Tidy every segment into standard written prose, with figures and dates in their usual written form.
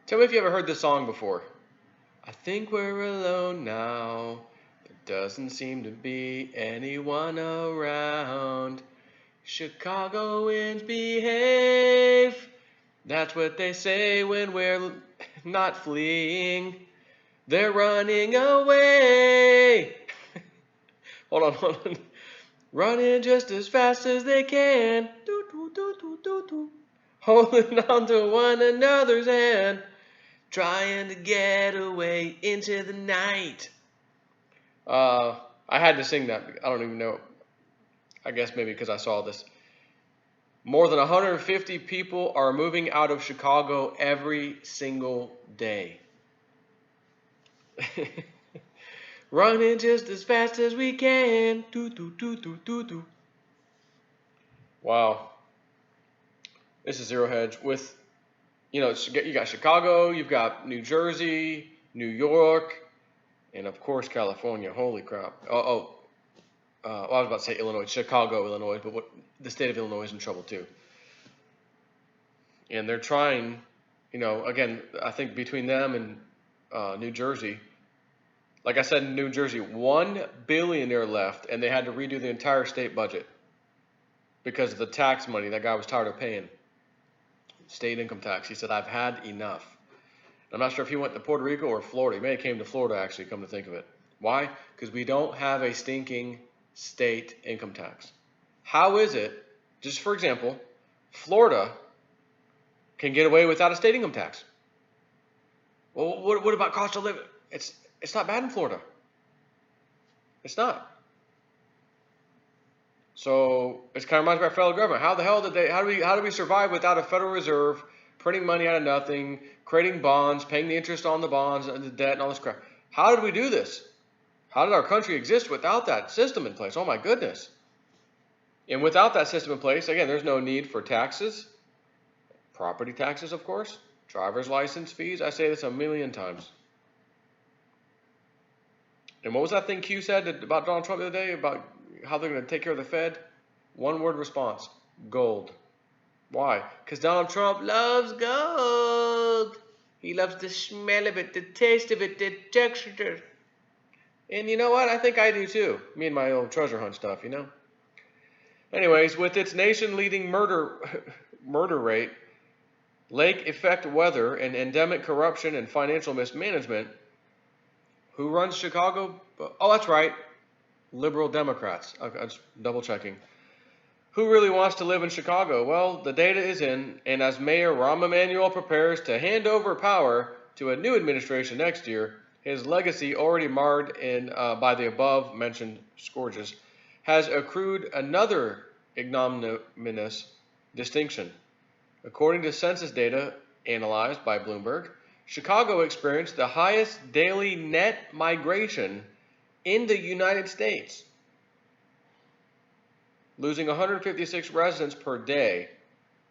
Tell me if you ever heard this song before. I think we're alone now. There doesn't seem to be anyone around. Chicagoans behave. That's what they say when we're not fleeing. They're running away. Hold on. Running just as fast as they can. Doo, doo, doo, doo, doo, doo. Holding on to one another's hand. Trying to get away into the night. I had to sing that. I don't even know. I guess maybe because I saw this. More than 150 people are moving out of Chicago every single day. Running just as fast as we can. Doo, doo, doo, doo, doo, doo. Wow. This is Zero Hedge with, you got Chicago, you've got New Jersey, New York, and of course California. Holy crap. Well, I was about to say Illinois, Chicago, Illinois, but the state of Illinois is in trouble too. And they're trying, again, I think between them and New Jersey, like I said, in New Jersey, $1 billionaire left, and they had to redo the entire state budget because of the tax money that guy was tired of paying. State income tax. He said, I've had enough. I'm not sure if he went to Puerto Rico or Florida. He may have came to Florida, actually, come to think of it. Why? Because we don't have a stinking state income tax. How is it, just for example, Florida can get away without a state income tax? Well, what about cost of living? It's not bad in Florida. It's not. So it's kind of reminds me of our federal government. How the hell how do we survive without a Federal Reserve printing money out of nothing, creating bonds, paying the interest on the bonds and the debt and all this crap? How did we do this? How did our country exist without that system in place? Oh my goodness. And without that system in place, again, there's no need for taxes, property taxes, of course, driver's license fees. I say this a million times. And what was that thing Q said about Donald Trump the other day about how they're going to take care of the Fed? One word response: gold. Why? Because Donald Trump loves gold. He loves the smell of it, the taste of it, the texture. And you know what? I think I do too. Me and my old treasure hunt stuff, Anyways, with its nation-leading murder rate, lake effect weather, and endemic corruption and financial mismanagement, who runs Chicago? Oh, that's right. Liberal Democrats. I'm just double checking. Who really wants to live in Chicago? Well, the data is in, and as Mayor Rahm Emanuel prepares to hand over power to a new administration next year, his legacy, already marred by the above-mentioned scourges, has accrued another ignominious distinction. According to census data analyzed by Bloomberg, Chicago experienced the highest daily net migration in the United States, losing 156 residents per day,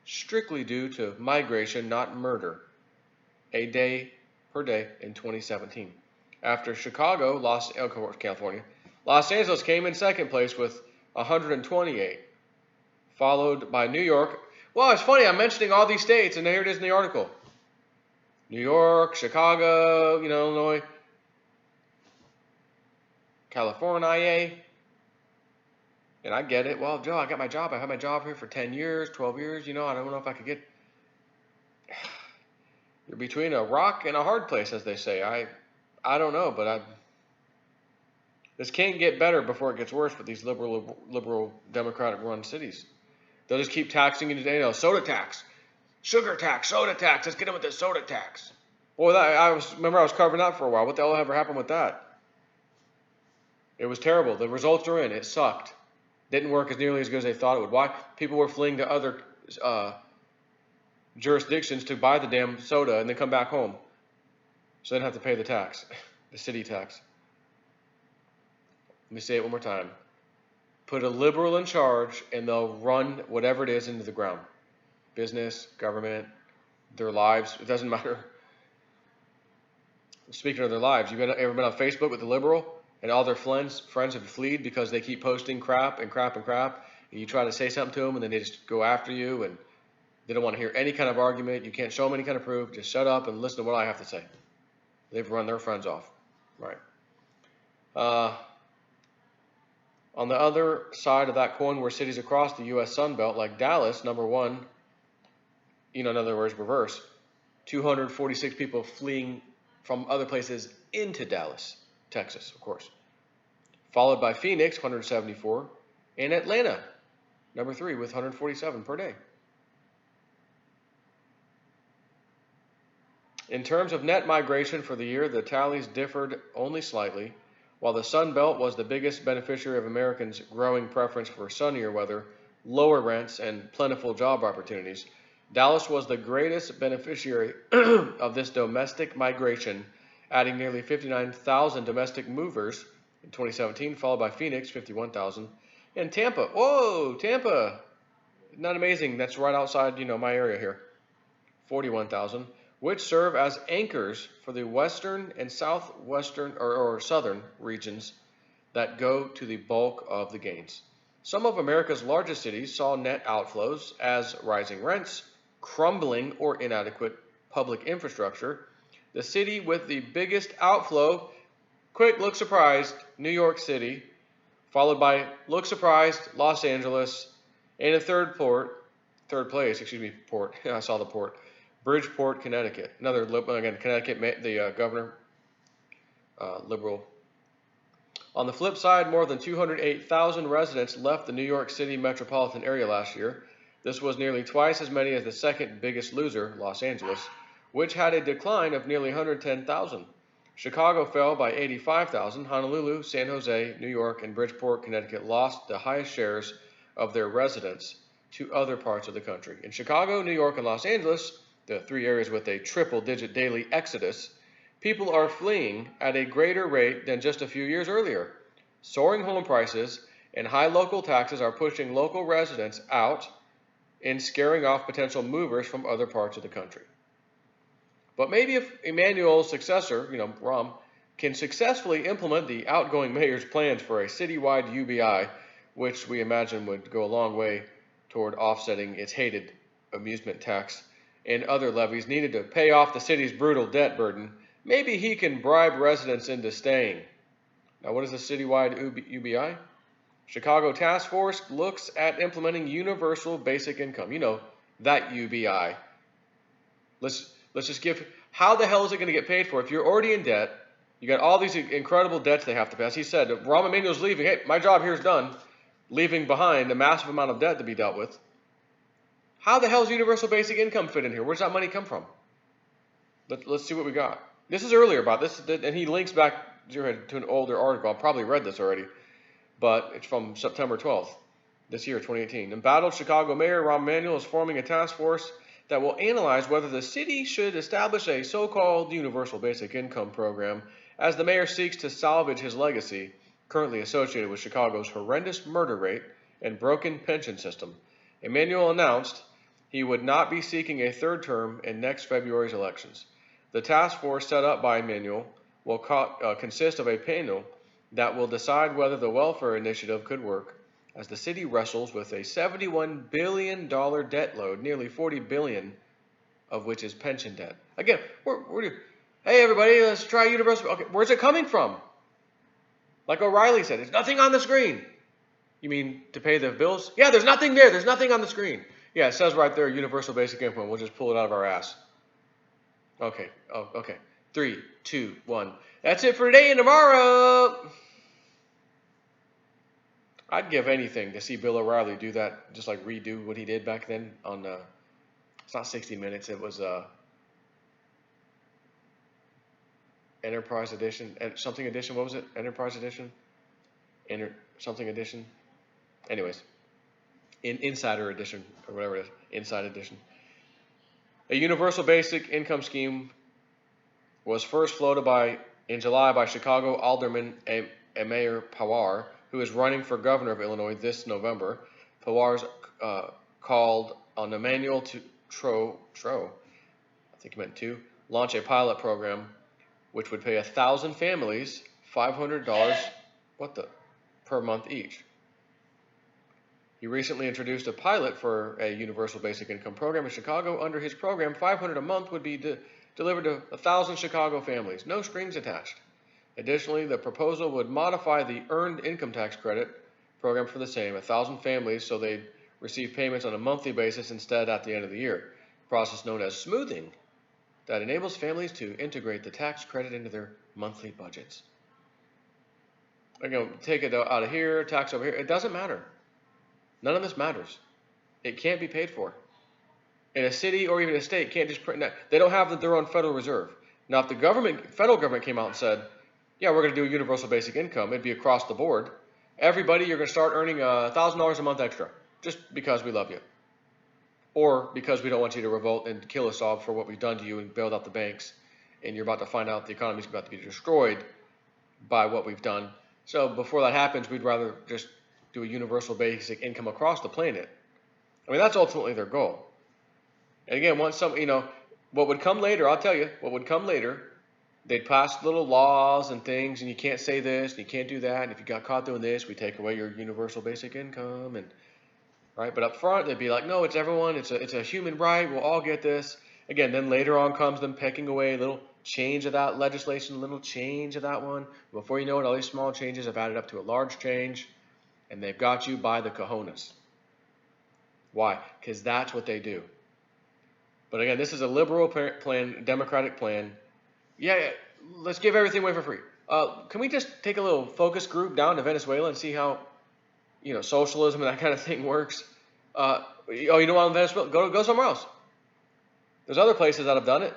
strictly due to migration, not murder, a day per day in 2017. After Chicago, California, Los Angeles came in second place with 128, followed by New York. Well, it's funny, I'm mentioning all these states, and here it is in the article. New York, Chicago, Illinois, California, and I get it. Well, Joe, I got my job. I had my job here for 10 years, 12 years. I don't know if I could get... You're between a rock and a hard place, as they say. I don't know, but this can't get better before it gets worse with these liberal Democratic-run cities. They'll just keep taxing you. Soda tax, sugar tax, soda tax. Let's get them with the soda tax. Boy, remember I was covering that for a while. What the hell ever happened with that? It was terrible. The results are in. It sucked. Didn't work as nearly as good as they thought it would. Why? People were fleeing to other jurisdictions to buy the damn soda and then come back home. So they didn't have to pay the tax, the city tax. Let me say it one more time. Put a liberal in charge and they'll run whatever it is into the ground. Business, government, their lives. It doesn't matter. Speaking of their lives, you ever been on Facebook with a liberal and all their friends have fled because they keep posting crap and crap and crap, and you try to say something to them and then they just go after you, and They don't want to hear any kind of argument. You can't show them any kind of proof. Just shut up and listen to what I have to say. They've run their friends off. Right. On the other side of that coin were cities across the U.S. Sun Belt, like Dallas, number one, in other words, reverse. 246 people fleeing from other places into Dallas, Texas, of course. Followed by Phoenix, 174, and Atlanta, number 3, with 147 per day. In terms of net migration for the year, the tallies differed only slightly. While the Sun Belt was the biggest beneficiary of Americans' growing preference for sunnier weather, lower rents, and plentiful job opportunities, Dallas was the greatest beneficiary of this domestic migration, adding nearly 59,000 domestic movers in 2017, followed by Phoenix, 51,000, and Tampa. Whoa, Tampa! Isn't that amazing? That's right outside, my area here. 41,000, which serve as anchors for the western and southwestern or southern regions that go to the bulk of the gains. Some of America's largest cities saw net outflows as rising rents, crumbling or inadequate public infrastructure. The city with the biggest outflow, quick look surprised, New York City, followed by look surprised, Los Angeles, and in third place, port, I saw the port, Bridgeport, Connecticut. Another, again, Connecticut, the governor, liberal. On the flip side, more than 208,000 residents left the New York City metropolitan area last year. This was nearly twice as many as the second biggest loser, Los Angeles, which had a decline of nearly 110,000. Chicago fell by 85,000. Honolulu, San Jose, New York, and Bridgeport, Connecticut lost the highest shares of their residents to other parts of the country. In Chicago, New York, and Los Angeles, the 3 areas with a triple-digit daily exodus, people are fleeing at a greater rate than just a few years earlier. Soaring home prices and high local taxes are pushing local residents out and scaring off potential movers from other parts of the country. But maybe if Emmanuel's successor, Rahm, can successfully implement the outgoing mayor's plans for a citywide UBI, which we imagine would go a long way toward offsetting its hated amusement tax and other levies needed to pay off the city's brutal debt burden, maybe he can bribe residents into staying. Now, what is the citywide UBI? Chicago Task Force looks at implementing universal basic income. That UBI. Let's just give, how the hell is it going to get paid for? If you're already in debt, you got all these incredible debts they have to pay. As he said, Rahm Emanuel's leaving. Hey, my job here is done. Leaving behind a massive amount of debt to be dealt with. How the hell does universal basic income fit in here? Where does that money come from? Let's see what we got. This is earlier about this, and he links back to an older article. I've probably read this already, but it's from September 12th, this year, 2018. Embattled Chicago Mayor Rahm Emanuel is forming a task force that will analyze whether the city should establish a so-called universal basic income program as the mayor seeks to salvage his legacy, currently associated with Chicago's horrendous murder rate and broken pension system. Emanuel announced he would not be seeking a third term in next February's elections. The task force set up by Emanuel will consist of a panel that will decide whether the welfare initiative could work, as the city wrestles with a $71 billion debt load, nearly $40 billion of which is pension debt. Again, hey everybody, let's try universal. Okay, where's it coming from? Like O'Reilly said, there's nothing on the screen. You mean to pay the bills? Yeah, there's nothing there. There's nothing on the screen. Yeah, it says right there, universal basic income. We'll just pull it out of our ass. Okay. Oh, okay. 3, 2, 1. That's it for today and tomorrow. I'd give anything to see Bill O'Reilly do that, just like redo what he did back then on, it's not 60 Minutes, it was Enterprise Edition, something edition, what was it? Enterprise Edition? Something edition? Anyways, Insider Edition, or whatever it is, Inside Edition. A universal basic income scheme was first floated in July by Chicago Alderman Mayor Pawar, who is running for governor of Illinois this November. Pawar's called on Emanuel I think he meant to, launch a pilot program which would pay 1,000 families $500 per month each. He recently introduced a pilot for a universal basic income program in Chicago. Under his program, $500 a month would be delivered to 1,000 Chicago families, no strings attached. Additionally, the proposal would modify the earned income tax credit program for the same, 1,000 families, so they'd receive payments on a monthly basis instead at the end of the year, a process known as smoothing that enables families to integrate the tax credit into their monthly budgets. Again, take it out of here, tax over here. It doesn't matter. None of this matters. It can't be paid for. And a city or even a state can't just print that. They don't have their own Federal Reserve. Now, if the federal government came out and said, yeah, we're going to do a universal basic income, it'd be across the board. Everybody, you're going to start earning $1,000 a month extra just because we love you. Or because we don't want you to revolt and kill us all for what we've done to you and bailed out the banks. And you're about to find out the economy's about to be destroyed by what we've done. So before that happens, we'd rather just do a universal basic income across the planet. I mean, that's ultimately their goal. And again, once what would come later, I'll tell you, what would come later, they'd pass little laws and things, and you can't say this, and you can't do that, and if you got caught doing this, we take away your universal basic income, and right? But up front, they'd be like, no, it's everyone, it's a human right, we'll all get this. Again, then later on comes them pecking away a little change of that legislation, a little change of that one. Before you know it, all these small changes have added up to a large change, and they've got you by the cojones. Why? Because that's what they do. But again, this is a liberal plan, Democratic plan. Yeah, let's give everything away for free. Can we just take a little focus group down to Venezuela and see how, socialism and that kind of thing works? You don't want Venezuela? Go somewhere else. There's other places that have done it.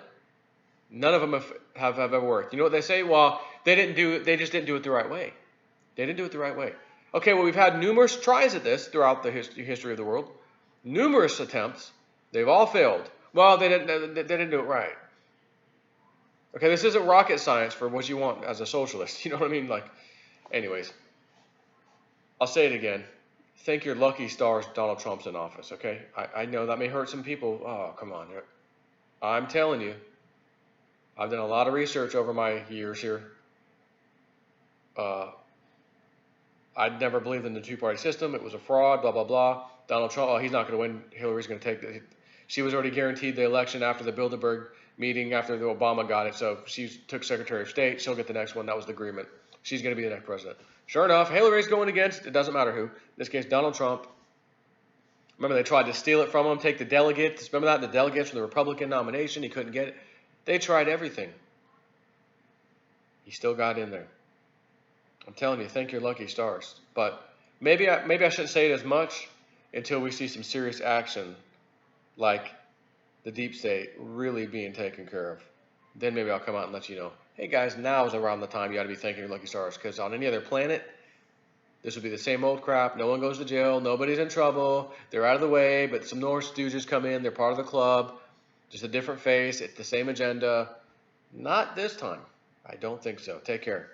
None of them have ever worked. You know what they say? Well, they just didn't do it the right way. They didn't do it the right way. Okay, well, we've had numerous tries at this throughout the history of the world. Numerous attempts. They've all failed. Well, they didn't do it right. Okay, this isn't rocket science for what you want as a socialist. You know what I mean? Anyways, I'll say it again. Thank your lucky stars Donald Trump's in office, okay? I know that may hurt some people. Oh, come on. I'm telling you, I've done a lot of research over my years here. I'd never believed in the two-party system. It was a fraud, blah, blah, blah. Donald Trump, he's not going to win. Hillary's going to take it. She was already guaranteed the election after the Bilderberg meeting, after the Obama got it. So she took Secretary of State. She'll get the next one. That was the agreement. She's going to be the next president. Sure enough, Hillary's going against, it doesn't matter who. In this case, Donald Trump. Remember, they tried to steal it from him, take the delegates. Remember that? The delegates from the Republican nomination. He couldn't get it. They tried everything. He still got in there. I'm telling you, thank your lucky stars. But maybe I shouldn't say it as much until we see some serious action, like the deep state really being taken care of. Then maybe I'll come out and let you know, hey guys, now is around the time you ought to be thanking your lucky stars, because on any other planet, this would be the same old crap. No one goes to jail. Nobody's in trouble. They're out of the way, but some more stooges come in. They're part of the club. Just a different face. It's the same agenda. Not this time. I don't think so. Take care.